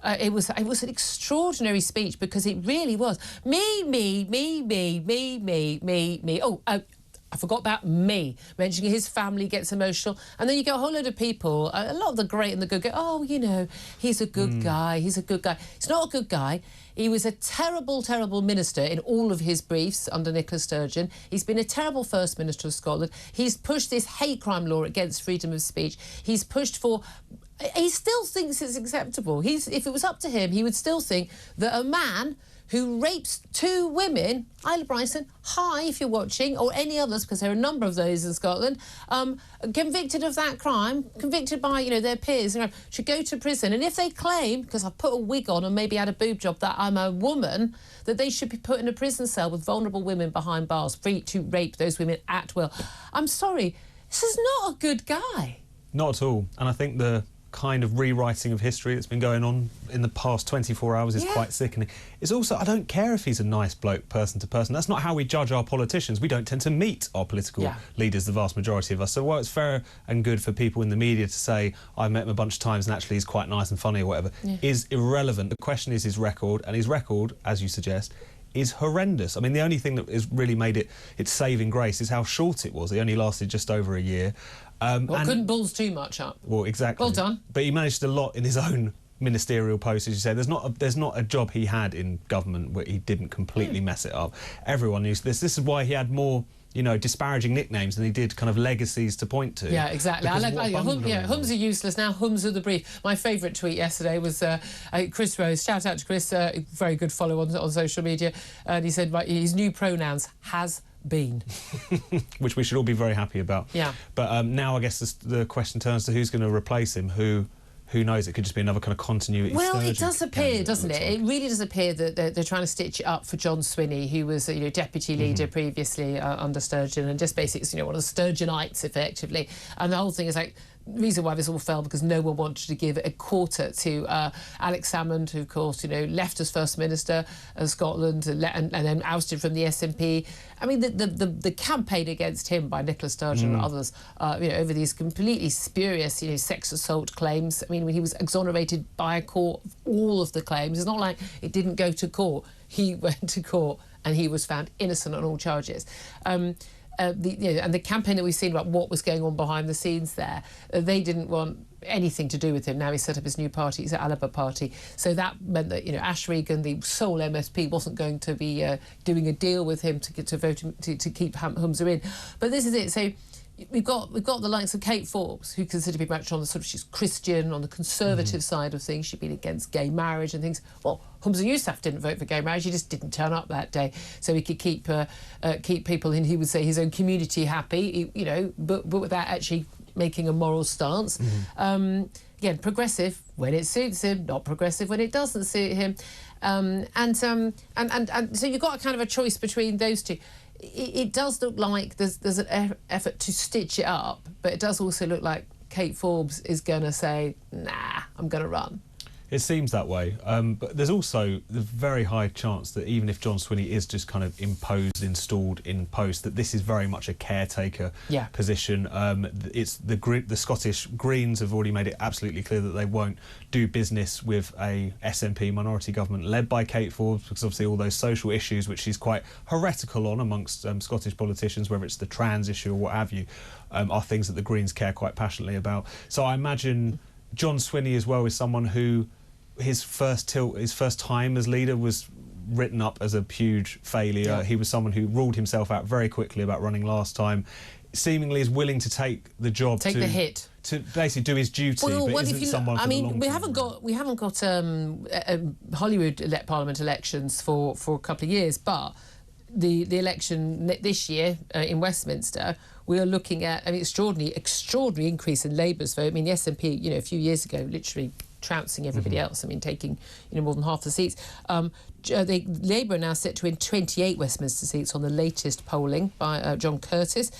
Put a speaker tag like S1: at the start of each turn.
S1: It was an extraordinary speech because it really was me. Oh, I forgot about me. Mentioning his family gets emotional. And then you get a whole load of people, a lot of the great and the good go, oh, you know, he's a good guy, he's a good guy. He's not a good guy. He was a terrible, terrible minister in all of his briefs under Nicola Sturgeon. He's been a terrible First Minister of Scotland. He's pushed this hate crime law against freedom of speech. He's pushed for... He still thinks it's acceptable. If it was up to him, he would still think that a man who rapes 2 women, Isla Bryson, hi if you're watching, or any others, because there are a number of those in Scotland, convicted of that crime, convicted by, you know, their peers, you know, should go to prison. And if they claim, because I've put a wig on and maybe had a boob job, that I'm a woman, that they should be put in a prison cell with vulnerable women behind bars, free to rape those women at will. I'm sorry, this is not a good guy.
S2: Not at all. And I think the kind of rewriting of history that's been going on in the past 24 hours is quite sickening. It's also, I don't care if he's a nice bloke person to person. That's not how we judge our politicians. We don't tend to meet our political leaders, the vast majority of us. So while it's fair and good for people in the media to say, I've met him a bunch of times and actually he's quite nice and funny or whatever, is irrelevant. The question is his record, and his record, as you suggest, is horrendous. I mean, the only thing that has really made it its saving grace is how short it was. It only lasted just over a year.
S1: Well, couldn't balls too much up.
S2: Well, exactly.
S1: Well done.
S2: But he managed a lot in his own ministerial post, as you said. There's not a job he had in government where he didn't completely mess it up. Everyone knew this. This is why he had more, you know, disparaging nicknames than he did kind of legacies to point to.
S1: Yeah, exactly. Humza Yousaf, now Humza the Brief. My favourite tweet yesterday was Chris Rose. Shout out to Chris, very good follow on social media. And he said his new pronouns, has been.
S2: Which we should all be very happy about.
S1: Yeah.
S2: But now I guess the question turns to who's going to replace him. Who knows? It could just be another kind of continuity.
S1: Well, it does appear, doesn't it? It really does appear that they're trying to stitch it up for John Swinney, who was, you know, deputy leader previously under Sturgeon, and just basically, you know, one of the Sturgeonites, effectively. And the whole thing is like, the reason why this all fell because no one wanted to give a quarter to Alex Salmond, who, of course, you know, left as First Minister of Scotland and then ousted from the SNP. I mean, the campaign against him by Nicola Sturgeon and others, you know, over these completely spurious, you know, sex assault claims. I mean, when he was exonerated by a court of all of the claims, it's not like it didn't go to court. He went to court and he was found innocent on all charges. And the campaign that we've seen about what was going on behind the scenes there, they didn't want anything to do with him. Now he's set up his new party, it's the Alaba Party. So that meant that, you know, Ash Regan, the sole MSP, wasn't going to be doing a deal with him to vote him, to keep Humza in. But this is it. So we've got the likes of Kate Forbes, who considered to be much on the sort of, she's Christian, on the conservative side of things. She'd been against gay marriage and things. Well, Humza Yousaf didn't vote for gay marriage. He just didn't turn up that day, so he could keep people in, he would say, his own community happy, you know, but without actually making a moral stance. Again, progressive when it suits him, not progressive when it doesn't suit him. And so you've got a kind of a choice between those two. It does look like there's an effort to stitch it up, but it does also look like Kate Forbes is going to say, nah, I'm going to run.
S2: It seems that way, but there's also the very high chance that even if John Swinney is just kind of installed in post, that this is very much a caretaker position. It's the Scottish Greens have already made it absolutely clear that they won't do business with a SNP minority government led by Kate Forbes, because obviously all those social issues which she's quite heretical on amongst Scottish politicians, whether it's the trans issue or what have you, are things that the Greens care quite passionately about. So I imagine John Swinney as well is someone who his first time as leader was written up as a huge failure. He was someone who ruled himself out very quickly about running last time. Seemingly is willing to take the job,
S1: the hit,
S2: to basically do his duty. But isn't someone for the long term.
S1: We haven't got Hollywood Parliament elections for a couple of years, but the election this year in Westminster, we are looking at an extraordinary increase in Labour's vote. I mean, the SNP, you know, a few years ago, literally trouncing everybody else. I mean, taking, you know, more than half the seats. Labour are now set to win 28 Westminster seats on the latest polling by John Curtis.